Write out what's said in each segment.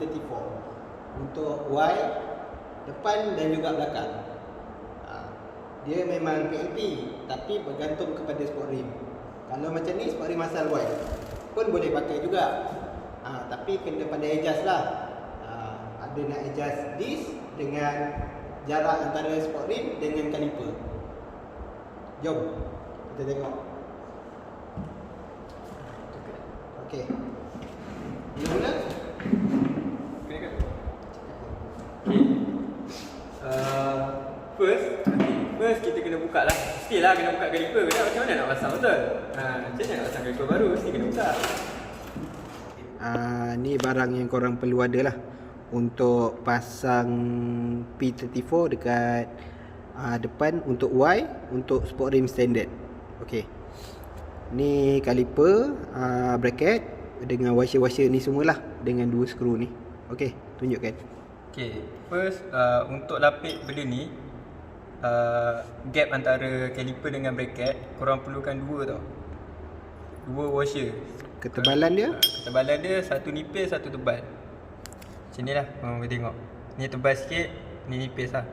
P34 untuk Y depan dan juga belakang. Dia memang PLP tapi bergantung kepada sport rim. Kalau macam ni sport rim asal Y pun boleh pakai juga. Tapi kena pada adjust lah. Ada nak adjust disc dengan jarak antara sport rim dengan kaliper. Jom kita tengok. Okey. Mula-mula First kita kena buka lah. Mestilah kena buka kaliper. Macam mana nak pasang betul? Macam mana nak pasang kaliper baru? Mesti kena buka. Ni barang yang korang perlu ada lah untuk pasang P34 dekat depan untuk Y, untuk sport rim standard. Okey. Ni kaliper, bracket dengan washer-washer ni semualah dengan 2 skru ni. Okey, tunjukkan. Okay, first untuk lapik benda ni, gap antara kaliper dengan bracket korang perlukan 2 tau. 2 washer. Ketebalan dia? Ketebalan dia satu nipis, satu tebal. Macam ni lah korang boleh tengok. Ni tebal sikit, ni nipis lah.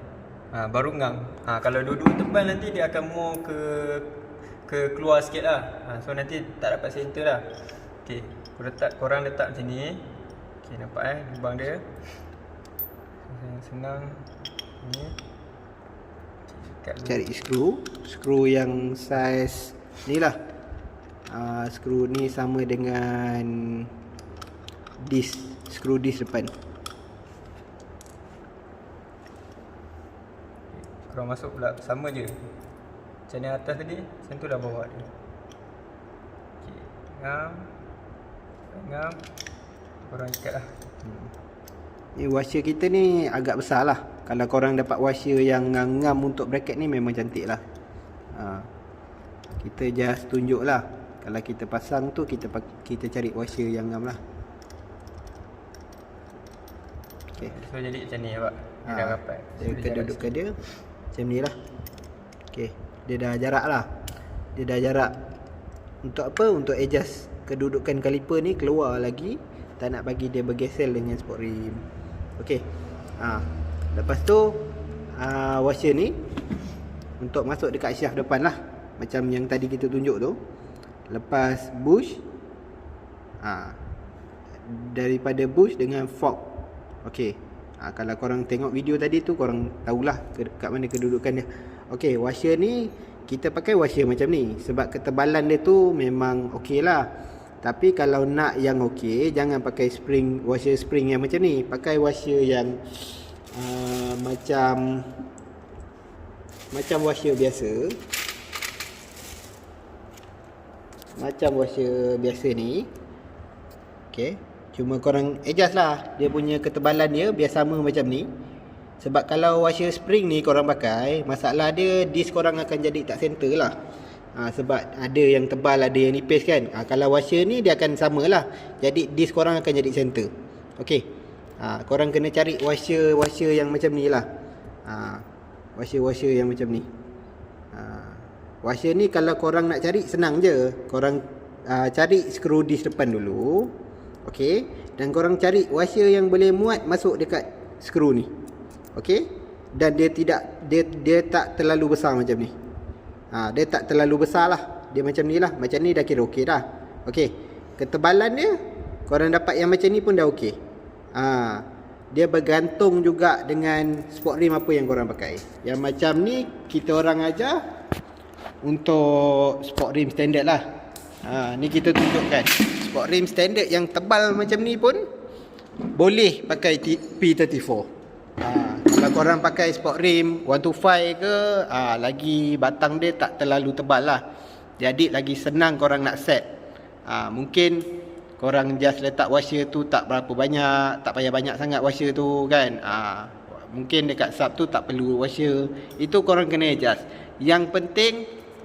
Baru ngam. Kalau dua-dua tebal nanti dia akan more ke keluar sikit lah. So nanti tak dapat center lah. Okay, korang letak macam ni. Okay, nampak lubang dia. Senang ni. Cari skru yang saiz ni lah. Skru ni sama dengan skru disc depan. Korang masuk pula sama je. Macam ni atas tadi, macam tu lah bawah dia. Okay, ngam. Korang ikat lah. Ni washer kita ni agak besar lah. Kalau korang dapat washer yang ngam untuk bracket ni memang cantik lah. Kita just tunjuk lah. Kalau kita pasang tu kita cari washer yang ngam lah. Okay. So jadi macam ni pak. Dia dah rapat. Dia kedudukan dia macam ni lah. Okay. Dia dah jarak lah. Dia dah jarak. Untuk apa? Untuk adjust kedudukan kaliper ni keluar lagi. Tak nak bagi dia bergesel dengan sport rim. Okey. Lepas tu washer ni untuk masuk dekat shaft depan lah. Macam yang tadi kita tunjuk tu. Lepas bush, daripada bush dengan fork. Okey. Kalau korang tengok video tadi tu, korang tahulah kat mana kedudukan dia. Okey, washer ni kita pakai washer macam ni sebab ketebalan dia tu memang okey lah. Tapi kalau nak yang okey, jangan pakai washer spring yang macam ni. Pakai washer yang macam washer biasa. Macam washer biasa ni. Okey. Cuma korang adjust lah dia punya ketebalan dia biar sama macam ni. Sebab kalau washer spring ni korang pakai, masalah dia disc korang akan jadi tak center lah. Sebab ada yang tebal, ada yang nipis kan. Kalau washer ni dia akan sama lah. Jadi disc korang akan jadi center. Okey. Korang kena cari washer yang macam ni lah. Washer yang macam ni. Washer ni kalau korang nak cari senang je. Korang cari skru disc depan dulu. Okey. Dan korang cari washer yang boleh muat masuk dekat skru ni. Okey. Dan dia tak terlalu besar macam ni. Dia tak terlalu besar lah. Dia macam ni lah. Macam ni dah kira okey dah. Okey. Ketebalan dia korang dapat yang macam ni pun dah okey. Dia bergantung juga dengan sport rim apa yang korang pakai. Yang macam ni kita orang ajar untuk sport rim standard lah. Ni kita tunjukkan. Sport rim standard yang tebal macam ni pun boleh pakai P34. Kalau korang pakai sport rim 125 ke, lagi batang dia tak terlalu tebal lah. Jadi lagi senang korang nak set. Mungkin korang just letak washer tu tak berapa banyak, tak payah banyak sangat washer tu kan. Mungkin dekat sub tu tak perlu washer. Itu korang kena adjust. Yang penting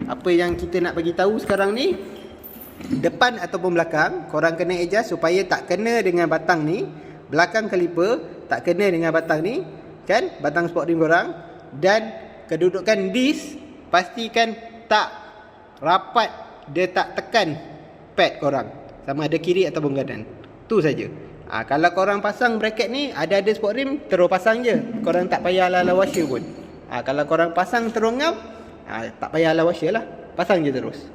apa yang kita nak bagi tahu sekarang ni, depan ataupun belakang korang kena adjust supaya tak kena dengan batang ni. Belakang kaliper tak kena dengan batang ni kan, batang sport rim korang. Dan kedudukan disc pastikan tak rapat, dia tak tekan pad korang, sama ada kiri ataupun kanan. Tu saja. Kalau korang pasang bracket ni, ada sport rim, terus pasang je. Korang tak payah ala washer pun. Kalau korang pasang terus ngam, tak payah ala washer lah. Pasang je terus.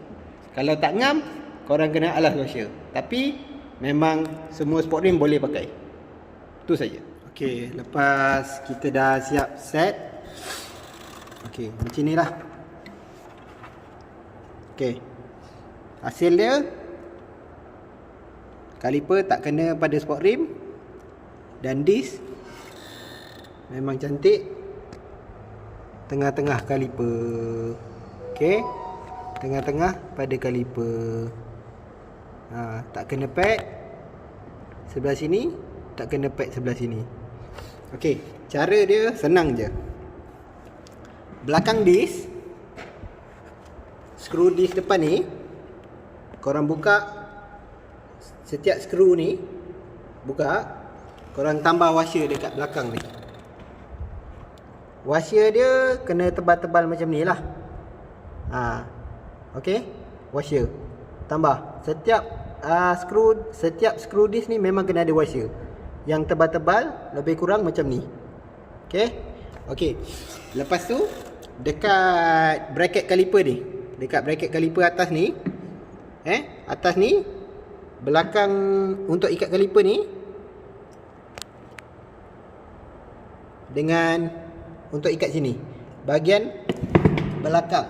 Kalau tak ngam, korang kena alas washer. Tapi memang semua sport rim boleh pakai. Itu saja. Okey, lepas kita dah siap set. Okey, macam ni lah. Okey. Hasil dia, kaliper tak kena pada sport rim, dan disc memang cantik tengah-tengah kaliper. Okey, tengah-tengah pada kaliper. Tak kena pad sebelah sini, tak kena pad sebelah sini. Okey, cara dia senang je. Belakang disc, skru disc depan ni, korang buka setiap skru ni, buka, korang tambah washer dekat belakang ni. Washer dia kena tebal-tebal macam ni lah. Okey, washer tambah. Setiap skru disc ni memang kena ada washer yang tebal-tebal, lebih kurang macam ni. Okey. Lepas tu dekat bracket kaliper ni, dekat bracket kaliper atas ni, atas ni, belakang untuk ikat kaliper ni, dengan untuk ikat sini, bahagian belakang.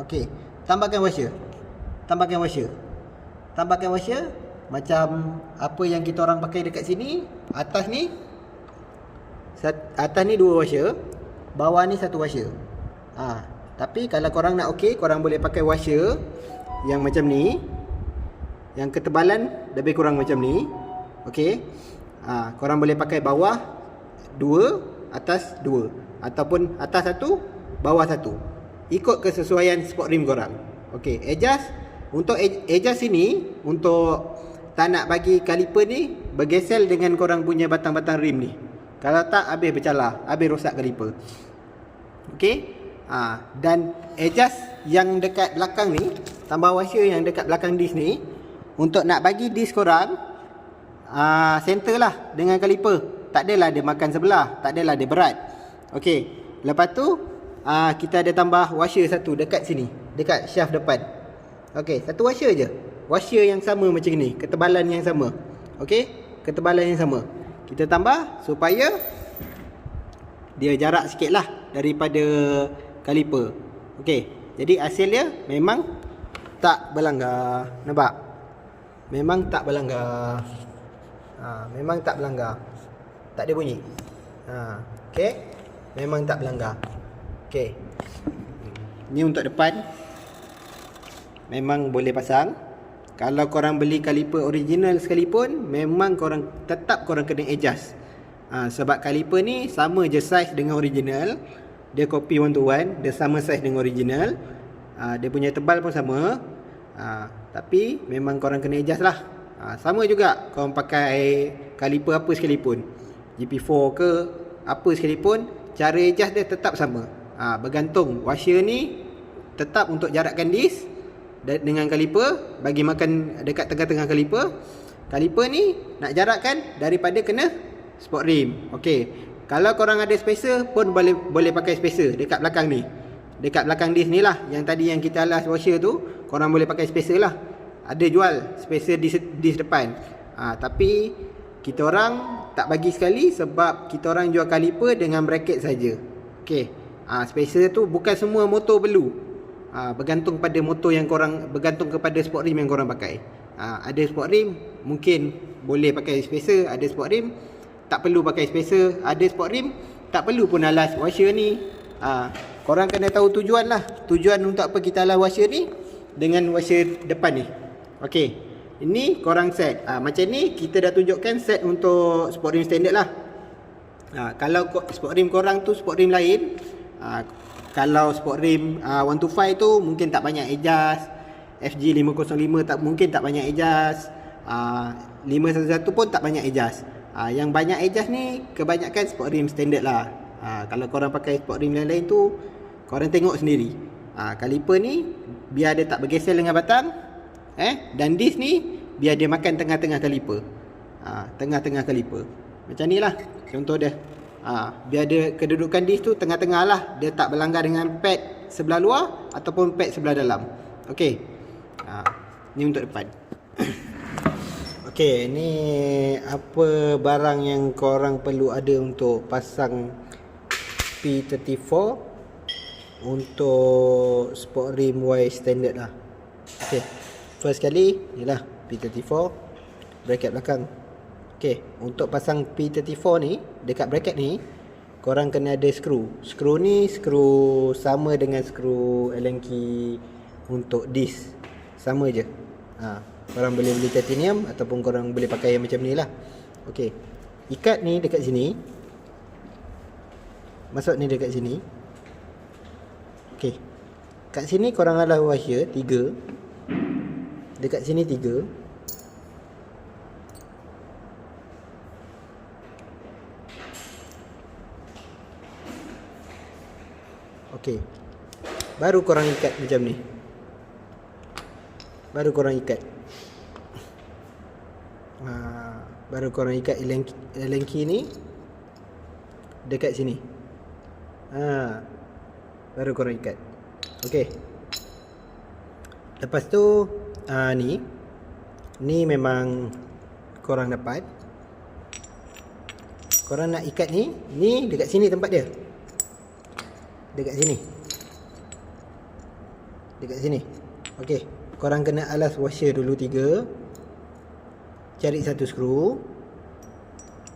Okey, tambahkan washer. Macam apa yang kita orang pakai dekat sini. Atas ni 2 washer, bawah ni 1 washer. Tapi kalau korang nak korang boleh pakai washer yang macam ni, yang ketebalan lebih kurang macam ni. Okey. Korang boleh pakai bawah 2, atas 2, ataupun atas 1, bawah 1. Ikut kesesuaian sport rim korang. Okey, adjust. Untuk adjust sini, untuk tak nak bagi kaliper ni bergesel dengan korang punya batang-batang rim ni. Kalau tak, habis bercalar, habis rosak kaliper. Okey. Dan adjust yang dekat belakang ni, tambah washer yang dekat belakang disc ni, untuk nak bagi disc korang center lah dengan kaliper. Tak adalah dia makan sebelah, tak adalah dia berat. Okey. Lepas tu kita ada tambah washer satu dekat sini, dekat shaft depan. Okey, satu washer je. Washer yang sama macam ni, ketebalan yang sama. Okey, ketebalan yang sama. Kita tambah supaya dia jarak sikit lah daripada kaliper. Okey, jadi hasil dia memang tak berlanggar. Nampak? Memang tak berlanggar. Memang tak berlanggar. Tak ada bunyi. Okey, memang tak berlanggar. Okey, ni untuk depan, memang boleh pasang. Kalau korang beli kaliper original sekalipun, memang tetap korang kena adjust. Sebab kaliper ni sama je size dengan original. Dia copy one to one, dia sama size dengan original. Dia punya tebal pun sama. Tapi memang korang kena adjust lah. Sama juga korang pakai kaliper apa sekalipun, GP4 ke apa sekalipun, cara adjust dia tetap sama. Bergantung. Washer ni tetap untuk jarakkan disc dengan kaliper, bagi makan dekat tengah-tengah kaliper. Kaliper ni nak jarakkan daripada kena sport rim. Okey, kalau korang ada spacer pun boleh pakai spacer dekat belakang ni, dekat belakang disc ni lah, yang tadi yang kita alas washer tu, korang boleh pakai spacer lah. Ada jual spacer disc depan. Tapi kita orang tak bagi sekali, sebab kita orang jual kaliper dengan bracket saja. Okey, spacer tu bukan semua motor perlu. Bergantung pada motor yang korang, bergantung kepada sport rim yang korang pakai. Ada sport rim mungkin boleh pakai spacer, ada sport rim tak perlu pakai spacer, ada sport rim tak perlu pun alas washer ni. Korang kena tahu tujuan lah, tujuan untuk apa kita alas washer ni dengan washer depan ni. Okey, ini korang set. Macam ni kita dah tunjukkan set untuk sport rim standard lah. Kalau sport rim korang tu sport rim lain, kalau sport rim 125 tu mungkin tak banyak adjust, FG 505 mungkin tak banyak adjust, 511 pun tak banyak adjust. Yang banyak adjust ni kebanyakan sport rim standard lah. Kalau korang pakai sport rim lain-lain tu, korang tengok sendiri. Kaliper ni biar dia tak bergesel dengan batang, dan disc ni biar dia makan tengah-tengah kaliper. Tengah-tengah kaliper. Macam ni lah contoh dia. Biar dia kedudukan disk tu tengah-tengah lah. Dia tak berlanggar dengan pad sebelah luar ataupun pad sebelah dalam. Okey. Ni untuk depan. Okey, ni apa barang yang korang perlu ada untuk pasang P34 untuk sport rim Y standard lah. Okey. First kali inilah P34 bracket belakang. Okey, untuk pasang P34 ni dekat bracket ni korang kena ada skru. Skru ni skru sama dengan skru Allen key untuk disk. Sama je. Korang boleh beli titanium ataupun korang boleh pakai yang macam ni lah. Okey. Ikat ni dekat sini. Masuk ni dekat sini. Okey. Kat sini korang alah washer 3. Dekat sini 3. Okey. Baru korang ikat macam ni. Baru korang ikat. Baru korang ikat Allen key ni dekat sini. Baru korang ikat. Okey. Lepas tu ni memang korang dapat. Korang nak ikat ni dekat sini tempat dia. Dekat sini. Dekat sini. Okey. Korang kena alas washer dulu 3. Cari satu skru.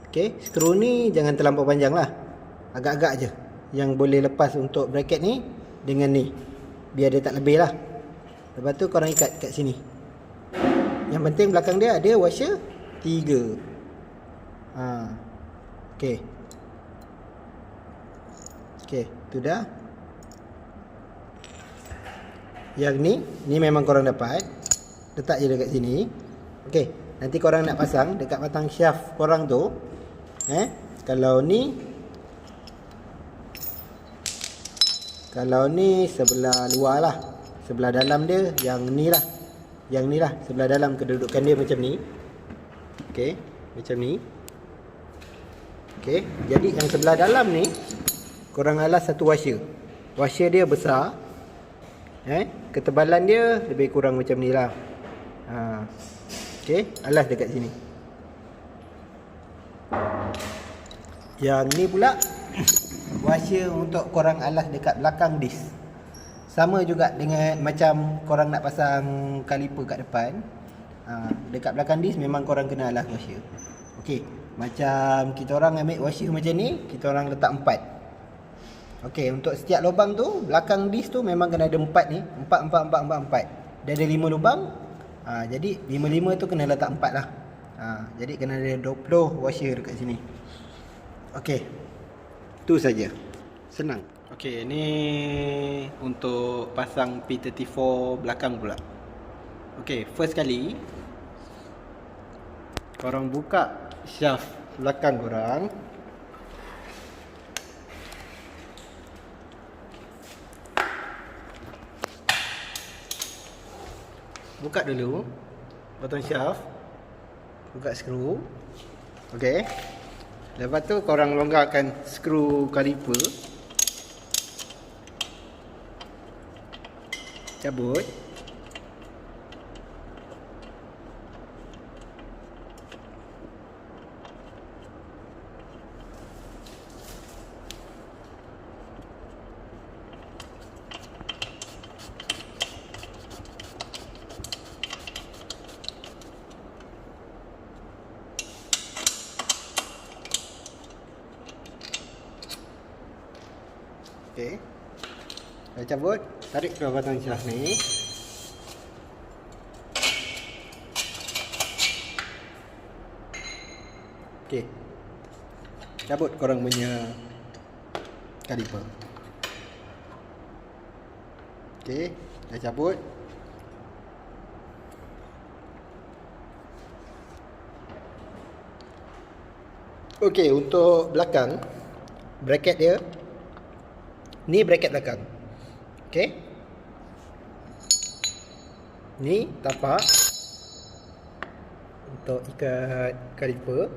Okey. Skru ni jangan terlampau panjang lah. Agak-agak je. Yang boleh lepas untuk bracket ni dengan ni. Biar dia tak lebih lah. Lepas tu korang ikat kat sini. Yang penting belakang dia ada washer 3. Okey. Okey, tu dah. Yang ni memang korang dapat. Letak je dekat sini. Okey, nanti korang nak pasang dekat batang shaft korang tu. Kalau ni sebelah luar lah. Sebelah dalam dia yang ni lah. Yang ni lah sebelah dalam kedudukan dia macam ni. Okey, macam ni. Okey, jadi yang sebelah dalam ni korang alas satu washer. Washer dia besar. Ketebalan dia lebih kurang macam ni lah. Okey, alas dekat sini. Yang ni pula washer untuk korang alas dekat belakang disk. Sama juga dengan macam korang nak pasang kaliper kat depan. Dekat belakang disk memang korang kena alas washer. Okey, macam kita orang ambil washer macam ni, kita orang letak 4. Okey, untuk setiap lubang tu belakang disk tu memang kena ada 4 ni. 4. Dia ada 5 lubang. Jadi 5 tu kena letak 4 lah. Jadi kena ada 20 washer dekat sini. Okey. Tu saja. Senang. Okey, ni untuk pasang P34 belakang pula. Okey, first kali korang buka shaft belakang korang. Buka dulu bottom shaft. Buka skru. Okey. Lepas tu korang longgarkan skru kaliper. Cabut. Okey. Dah cabut, tarik keluar batang shaft ni. Okey. Cabut korang punya kaliper. Okey, dah cabut. Okey, untuk belakang bracket dia ni bracket belakang. Okey. Ni tapak. untuk ikat kaliper.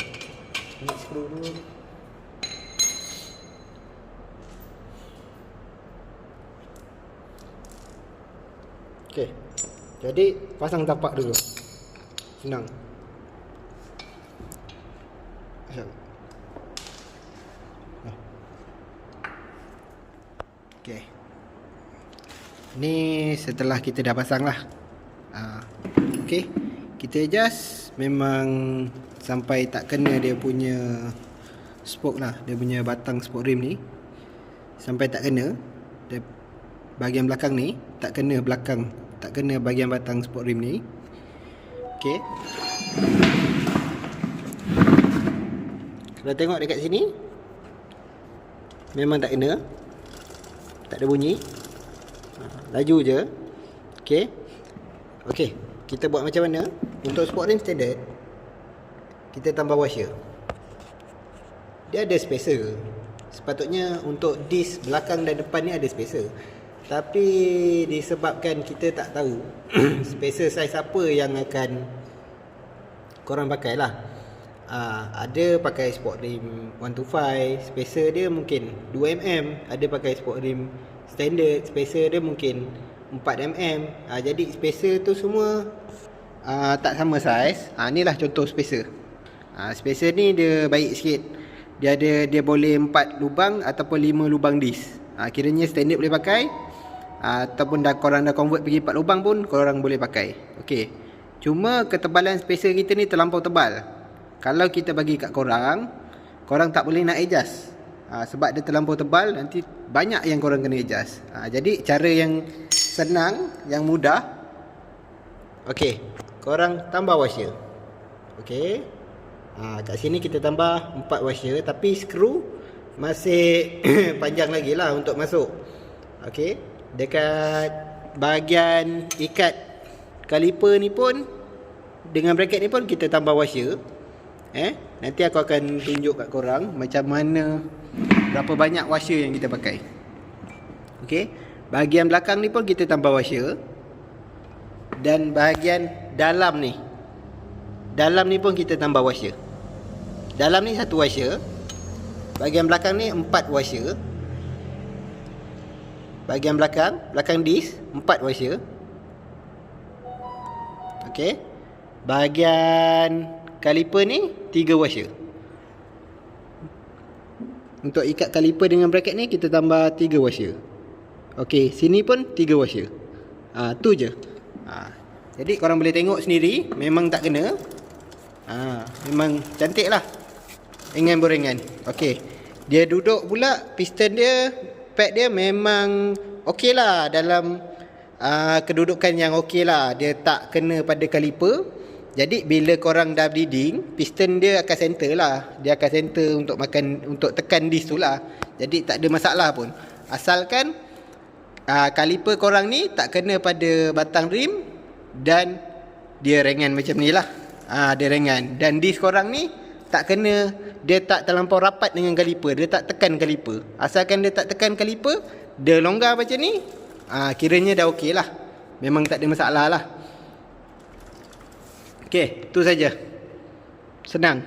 Ini skru dulu. Okey. Jadi pasang tapak dulu. Senang. Okey. Ni setelah kita dah pasang lah. Okey. Kita adjust memang sampai tak kena dia punya spoke lah, dia punya batang spoke rim ni. Sampai tak kena dia, bahagian belakang ni tak kena belakang, tak kena bahagian batang spoke rim ni. Okey. Kalau tengok dekat sini memang tak kena. Tak ada bunyi. Laju je. Okey. Okey, kita buat macam mana? Untuk spoke rim standard, kita tambah washer. Dia ada spacer. Sepatutnya untuk disk belakang dan depan ni ada spacer. Tapi disebabkan kita tak tahu spacer size apa yang akan korang pakai lah. Ada pakai spoke rim 125, spacer dia mungkin 2mm. Ada pakai spoke rim standard, spacer dia mungkin 4mm. Jadi spacer tu semua tak sama saiz. Inilah contoh spacer. Spacer ni dia baik sikit. Dia boleh 4 lubang ataupun 5 lubang disk. Kiranya standard boleh pakai, ataupun korang dah convert pergi 4 lubang pun korang boleh pakai. Okey. Cuma ketebalan spacer kita ni terlampau tebal. Kalau kita bagi kat korang tak boleh nak adjust. Sebab dia terlampau tebal, nanti banyak yang korang kena adjust. Jadi cara yang senang, yang mudah, okey, korang tambah washer. Okey. Kat sini kita tambah 4 washer, tapi skru masih panjang lagi lah untuk masuk. Okey. Dekat bahagian ikat kaliper ni pun, dengan bracket ni pun kita tambah washer. Nanti aku akan tunjuk kat korang macam mana, berapa banyak washer yang kita pakai. Okey. Bahagian belakang ni pun kita tambah washer. Dan bahagian dalam ni pun kita tambah washer. Dalam ni 1 washer. Bahagian belakang ni 4 washer. Bahagian belakang disk 4 washer. Okey. Bahagian kaliper ni 3 washer. Untuk ikat kaliper dengan bracket ni kita tambah 3 washer. Okey, sini pun 3 washer. Tu je. Jadi korang boleh tengok sendiri, memang tak kena. Memang cantik lah, ringan beringan. Okey, dia duduk pula, piston dia, pad dia memang okey lah, dalam kedudukan yang okey lah. Dia tak kena pada kaliper. Jadi bila korang dah bleeding, piston dia akan center lah. Dia akan center untuk tekan disk tu lah. Jadi tak ada masalah pun, asalkan kaliper korang ni tak kena pada batang rim dan dia ringan macam ni lah. Dia ringan. Dan disk korang ni tak kena, dia tak terlampau rapat dengan kaliper, dia tak tekan kaliper. Asalkan dia tak tekan kaliper, dia longgar macam ni, kiranya dah okey lah. Memang tak ada masalah lah. Okey, tu saja. Senang.